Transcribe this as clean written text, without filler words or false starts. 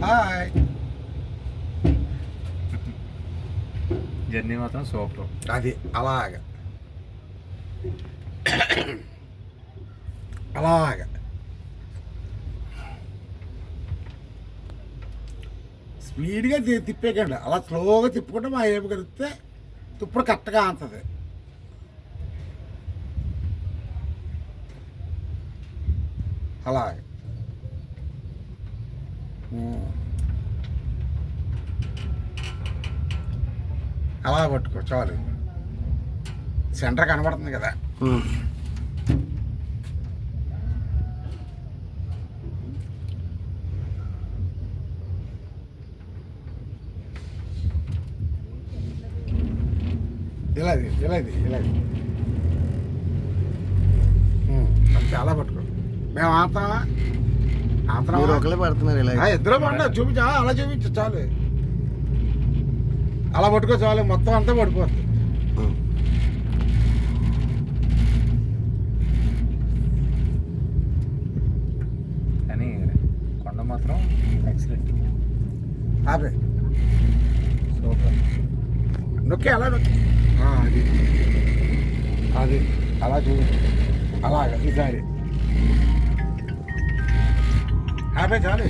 Hi. Journey మాత్రం super. అది అలాగా అలాగా స్పీడ్గా తిప్పేకండి, అలా స్లోగా తిప్పుకుంటే మా ఏపు కలిపితే ఇప్పుడు కరెక్ట్గా అంతది. అలాగే అలా పట్టుకో చాలు. సెంటర్ కనబడుతుంది కదా. ఇలాది ఇలాది ఇలాది చాలా పట్టుకో. మేము ఆపుతామా? ఒకళ్ళే పడుతున్నారు ఇలా. ఇద్దరు పడ్డా చూపించా, అలా చూపించు చాలు. అలా పట్టుకో చాలు, మొత్తం అంతా పడిపోతుంది. కానీ కొండ మాత్రం ఎక్సలెంట్. ఆపే సూపర్. నొక్కి అలా నొక్కి అది అది అలా చూపించు. అలాగా ఈసారి ఆపే చాలు.